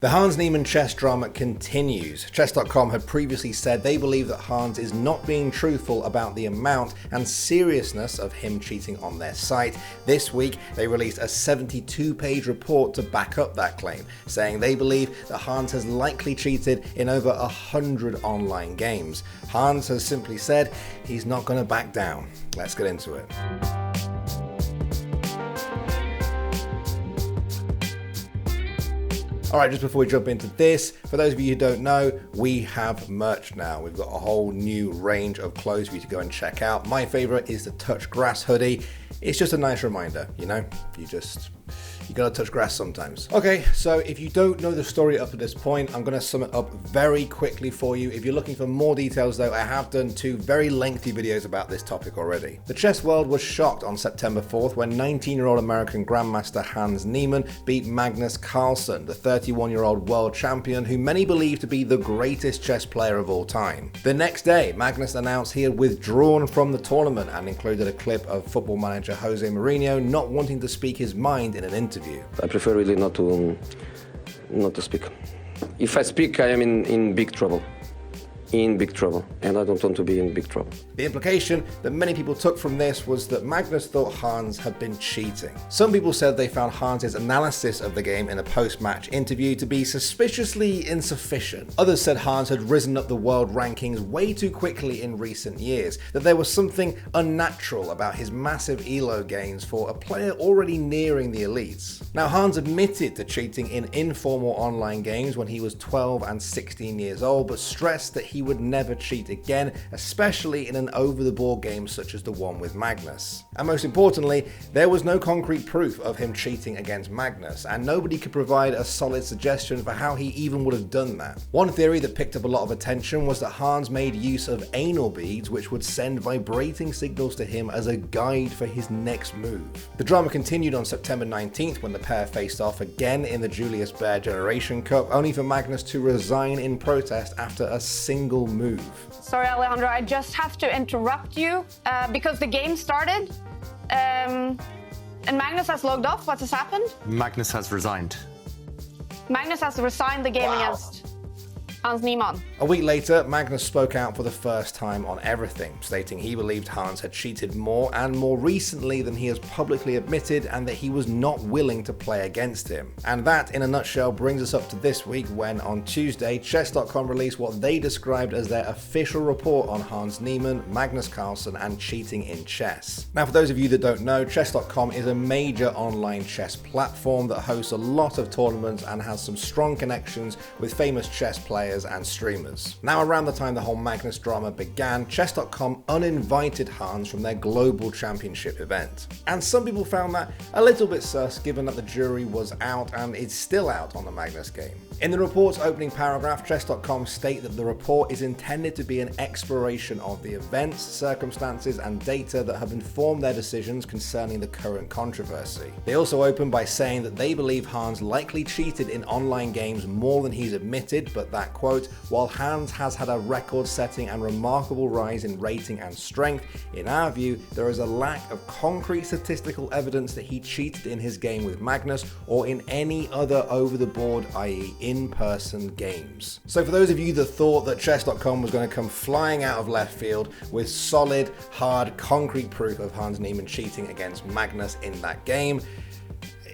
The Hans Niemann chess drama continues. Chess.com had previously said they believe that Hans is not being truthful about the amount and seriousness of him cheating on their site. This week, they released a 72-page report to back up that claim, saying they believe that Hans has likely cheated in over 100 online games. Hans has simply said he's not going to back down. Let's get into it. Alright, just before we jump into this, for those of you who don't know, we have merch now. We've got a whole new range of clothes for you to go and check out. My favorite is the Touch Grass hoodie. It's just a nice reminder, you know, you gotta touch grass sometimes. Okay, so if you don't know the story up to this point, I'm gonna sum it up very quickly for you. If you're looking for more details though, I have done 2 very lengthy videos about this topic already. The chess world was shocked on September 4th when 19-year-old American Grandmaster Hans Niemann beat Magnus Carlsen, the 31-year-old world champion who many believe to be the greatest chess player of all time. The next day, Magnus announced he had withdrawn from the tournament and included a clip of football manager Jose Mourinho not wanting to speak his mind in an interview. I prefer really not to speak. If I speak, I am in big trouble. And I don't want to be in big trouble. The implication that many people took from this was that Magnus thought Hans had been cheating. Some people said they found Hans's analysis of the game in a post-match interview to be suspiciously insufficient. Others said Hans had risen up the world rankings way too quickly in recent years, that there was something unnatural about his massive elo gains for a player already nearing the elites. Now, Hans admitted to cheating in informal online games when he was 12 and 16 years old, but stressed that he would never cheat again, especially in an over-the-board game such as the one with Magnus. And most importantly, there was no concrete proof of him cheating against Magnus, and nobody could provide a solid suggestion for how he even would have done that. One theory that picked up a lot of attention was that Hans made use of anal beads which would send vibrating signals to him as a guide for his next move. The drama continued on September 19th when the pair faced off again in the Julius Baer Generation Cup, only for Magnus to resign in protest after a single move. Sorry, Alejandro, I just have to interrupt you because the game started and Magnus has logged off. What has happened? Magnus has resigned. Magnus has resigned the game against Hans Niemann. A week later, Magnus spoke out for the first time on everything, stating he believed Hans had cheated more and more recently than he has publicly admitted, and that he was not willing to play against him. And that, in a nutshell, brings us up to this week when, on Tuesday, Chess.com released what they described as their official report on Hans Niemann, Magnus Carlsen, and cheating in chess. Now, for those of you that don't know, Chess.com is a major online chess platform that hosts a lot of tournaments and has some strong connections with famous chess players and streamers. Now, around the time the whole Magnus drama began, Chess.com uninvited Hans from their global championship event. And some people found that a little bit sus, given that the jury was out and is still out on the Magnus game. In the report's opening paragraph, Chess.com state that the report is intended to be an exploration of the events, circumstances, and data that have informed their decisions concerning the current controversy. They also open by saying that they believe Hans likely cheated in online games more than he's admitted, but that, quote, while Hans has had a record-setting and remarkable rise in rating and strength, in our view, there is a lack of concrete statistical evidence that he cheated in his game with Magnus or in any other over-the-board, i.e. in-person games. So for those of you that thought that Chess.com was going to come flying out of left field with solid, hard, concrete proof of Hans Niemann cheating against Magnus in that game,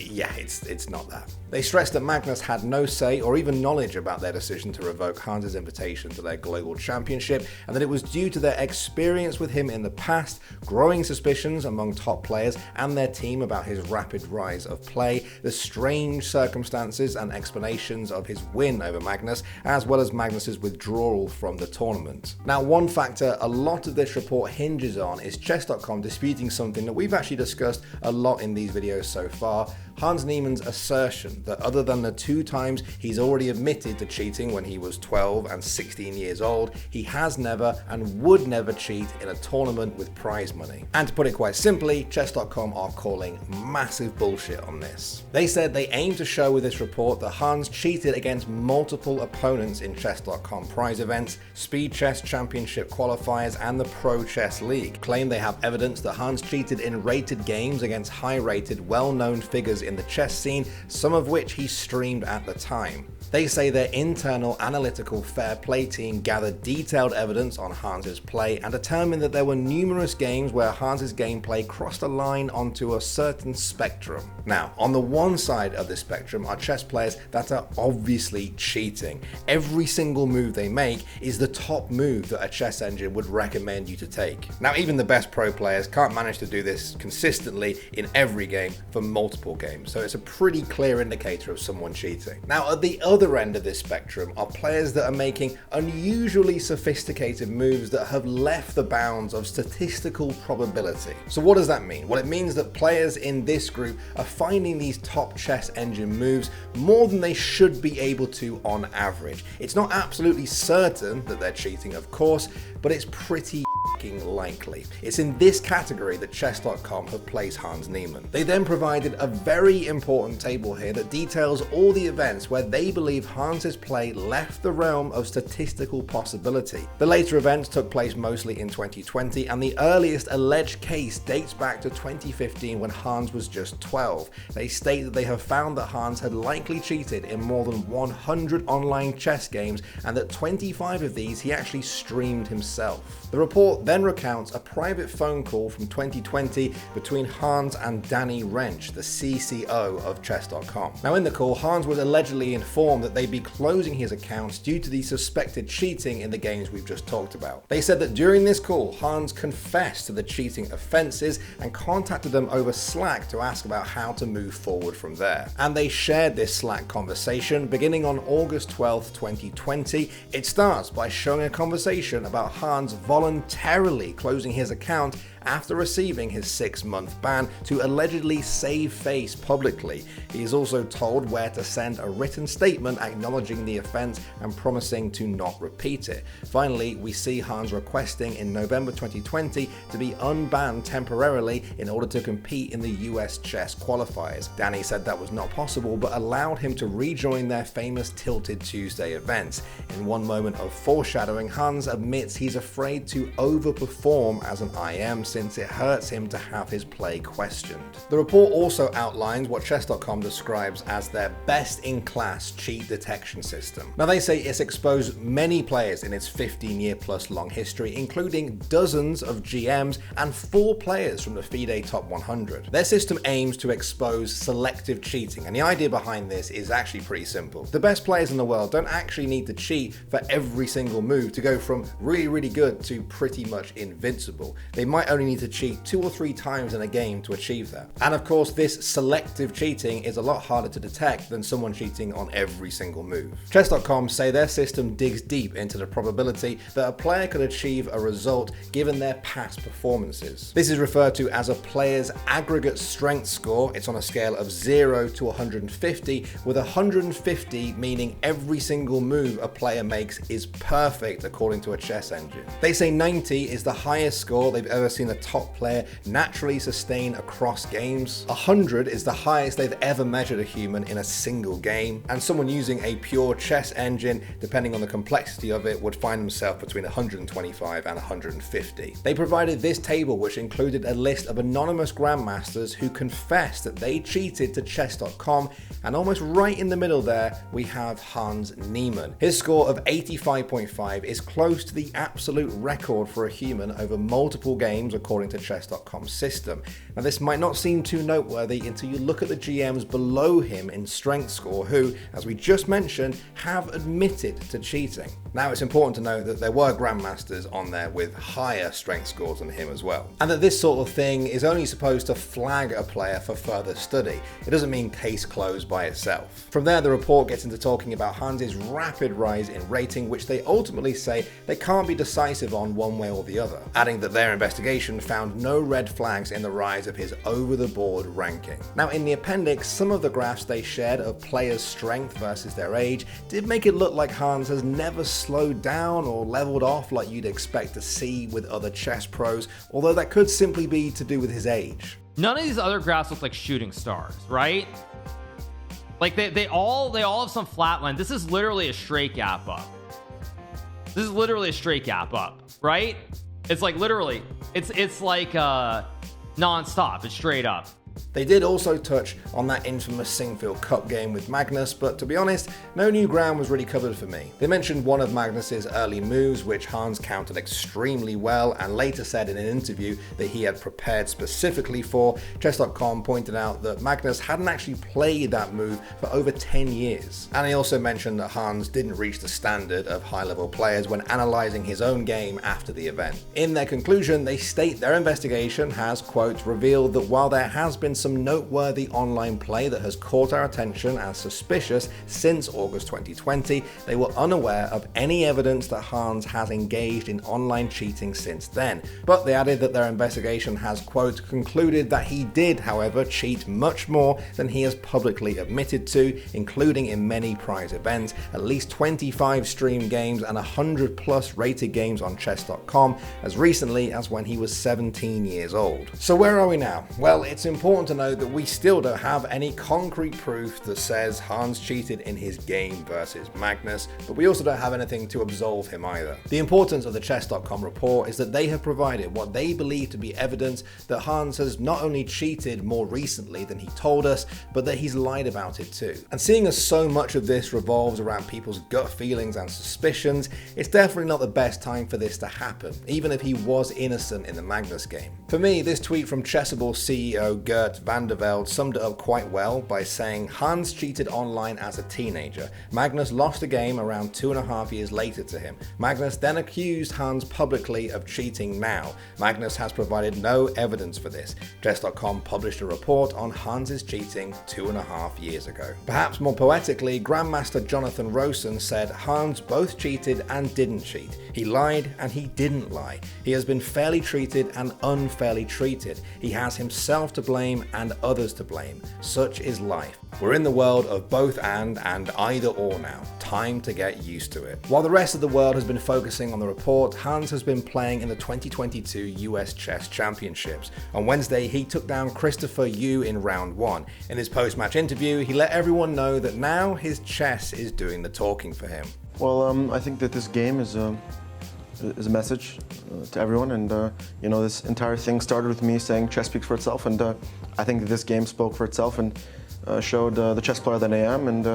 yeah, it's not that. They stressed that Magnus had no say or even knowledge about their decision to revoke Hans's invitation to their global championship, and that it was due to their experience with him in the past, growing suspicions among top players and their team about his rapid rise of play, the strange circumstances and explanations of his win over Magnus, as well as Magnus's withdrawal from the tournament. Now, one factor a lot of this report hinges on is Chess.com disputing something that we've actually discussed a lot in these videos so far: Hans Niemann's assertion that other than the 2 times he's already admitted to cheating when he was 12 and 16 years old, he has never and would never cheat in a tournament with prize money. And to put it quite simply, Chess.com are calling massive bullshit on this. They said they aim to show with this report that Hans cheated against multiple opponents in Chess.com prize events, Speed Chess Championship qualifiers, and the Pro Chess League. Claim they have evidence that Hans cheated in rated games against high-rated, well-known figures in the chess scene, some of which he streamed at the time. They say their internal analytical fair play team gathered detailed evidence on Hans's play and determined that there were numerous games where Hans's gameplay crossed a line onto a certain spectrum. Now, on the one side of this spectrum are chess players that are obviously cheating. Every single move they make is the top move that a chess engine would recommend you to take. Now, even the best pro players can't manage to do this consistently in every game for multiple games, so it's a pretty clear indicator of someone cheating. Now, at the other end of this spectrum are players that are making unusually sophisticated moves that have left the bounds of statistical probability. So what does that mean? Well, it means that players in this group are finding these top chess engine moves more than they should be able to on average. It's not absolutely certain that they're cheating, of course, but it's pretty likely. It's in this category that chess.com have placed Hans Niemann. They then provided a very important table here that details all the events where they believe Hans's play left the realm of statistical possibility. The later events took place mostly in 2020, and the earliest alleged case dates back to 2015 when Hans was just 12. They state that they have found that Hans had likely cheated in more than 100 online chess games, and that 25 of these he actually streamed himself. The report then recounts a private phone call from 2020 between Hans and Danny Wrench, the CCO of chess.com. Now, in the call, Hans was allegedly informed that they'd be closing his accounts due to the suspected cheating in the games we've just talked about. They said that during this call, Hans confessed to the cheating offenses and contacted them over Slack to ask about how to move forward from there. And they shared this Slack conversation beginning on August 12th, 2020. It starts by showing a conversation about Hans voluntarily closing his account after receiving his 6-month ban to allegedly save face publicly. He is also told where to send a written statement acknowledging the offense and promising to not repeat it. Finally, we see Hans requesting in November 2020 to be unbanned temporarily in order to compete in the US chess qualifiers. Danny said that was not possible, but allowed him to rejoin their famous Tilted Tuesday events. In one moment of foreshadowing, Hans admits he's afraid to overperform as an IM since it hurts him to have his play questioned. The report also outlines what chess.com describes as their best-in-class cheat detection system. Now, they say it's exposed many players in its 15-year-plus long history, including dozens of GMs and 4 players from the FIDE Top 100. Their system aims to expose selective cheating, and the idea behind this is actually pretty simple. The best players in the world don't actually need to cheat for every single move to go from really, really good to pretty much invincible. They might only need to cheat 2 or 3 times in a game to achieve that. And of course, this selective cheating is a lot harder to detect than someone cheating on every single move. Chess.com say their system digs deep into the probability that a player could achieve a result given their past performances. This is referred to as a player's aggregate strength score. It's on a scale of 0 to 150, with 150 meaning every single move a player makes is perfect according to a chess engine. They say 90 is the highest score they've ever seen a top player naturally sustain across games. 100 is the highest they've ever measured a human in a single game, and someone using a pure chess engine, depending on the complexity of it, would find themselves between 125 and 150. They provided this table, which included a list of anonymous grandmasters who confessed that they cheated to chess.com, and almost right in the middle there we have Hans Niemann. His score of 85.5 is close to the absolute record for a human over multiple games according to chess.com's system. Now, this might not seem too noteworthy until you look at the GMs below him in strength score who, as we just mentioned, have admitted to cheating. Now, it's important to note that there were grandmasters on there with higher strength scores than him as well, and that this sort of thing is only supposed to flag a player for further study. It doesn't mean case closed by itself. From there, the report gets into talking about Hans's rapid rise in rating, which they ultimately say they can't be decisive on one way or the other, adding that their investigation found no red flags in the rise of his over-the-board ranking. Now, in the appendix, some of the graphs they shared of players' strength versus their age did make it look like Hans has never slowed down or leveled off like you'd expect to see with other chess pros, although that could simply be to do with his age. None of these other graphs look like shooting stars, right? Like they all have some flat line. This is literally a straight gap up. This is literally a straight gap up, right? It's like literally, it's like non-stop. It's straight up. They did also touch on that infamous Singfield Cup game with Magnus, but to be honest, no new ground was really covered for me. They mentioned one of Magnus's early moves, which Hans countered extremely well, and later said in an interview that he had prepared specifically for. Chess.com pointed out that Magnus hadn't actually played that move for over 10 years. And he also mentioned that Hans didn't reach the standard of high-level players when analysing his own game after the event. In their conclusion, they state their investigation has, quote, revealed that while there has been some noteworthy online play that has caught our attention as suspicious since August 2020, they were unaware of any evidence that Hans has engaged in online cheating since then. But they added that their investigation has, quote, concluded that he did, however, cheat much more than he has publicly admitted to, including in many prize events, at least 25 stream games and 100 plus rated games on chess.com as recently as when he was 17 years old. So where are we now? Well, it's important to note that we still don't have any concrete proof that says Hans cheated in his game versus Magnus, but we also don't have anything to absolve him either. The importance of the chess.com report is that they have provided what they believe to be evidence that Hans has not only cheated more recently than he told us, but that he's lied about it too. And seeing as so much of this revolves around people's gut feelings and suspicions, it's definitely not the best time for this to happen, even if he was innocent in the Magnus game. For me, this tweet from Chessable CEO Gert van der Velde summed it up quite well by saying, Hans cheated online as a teenager. Magnus lost the game around 2.5 years later to him. Magnus then accused Hans publicly of cheating now. Magnus has provided no evidence for this. Chess.com published a report on Hans's cheating 2.5 years ago. Perhaps more poetically, Grandmaster Jonathan Rosen said Hans both cheated and didn't cheat. He lied and he didn't lie. He has been fairly treated and unfairly treated. He has himself to blame and others to blame. Such is life. We're in the world of both and either or now. Time to get used to it. While the rest of the world has been focusing on the report, Hans has been playing in the 2022 US Chess Championships. On Wednesday, he took down Christopher Yu in round 1. In his post-match interview, he let everyone know that now his chess is doing the talking for him. Well, I think that this game is a message to everyone, and this entire thing started with me saying chess speaks for itself, and I think that this game spoke for itself and showed the chess player that I am, and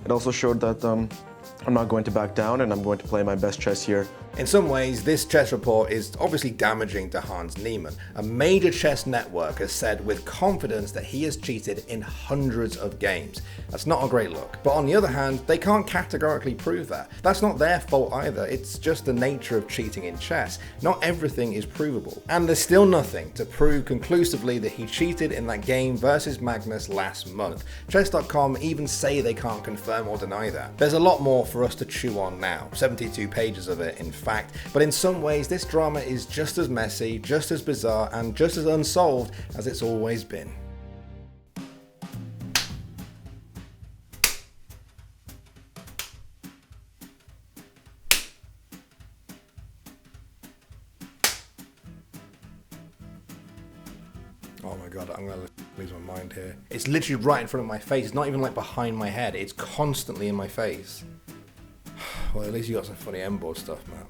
it also showed that I'm not going to back down and I'm going to play my best chess here. In some ways, this chess report is obviously damaging to Hans Niemann. A major chess network has said with confidence that he has cheated in hundreds of games. That's not a great look. But on the other hand, they can't categorically prove that. That's not their fault either. It's just the nature of cheating in chess. Not everything is provable. And there's still nothing to prove conclusively that he cheated in that game versus Magnus last month. Chess.com even say they can't confirm or deny that. There's a lot more for us to chew on now. 72 pages of it, in fact, but in some ways this drama is just as messy, just as bizarre, and just as unsolved as it's always been. Oh my god, I'm gonna lose my mind here. It's literally right in front of my face. It's not even like behind my head. It's constantly in my face. Well, at least you got some funny M-board stuff, man.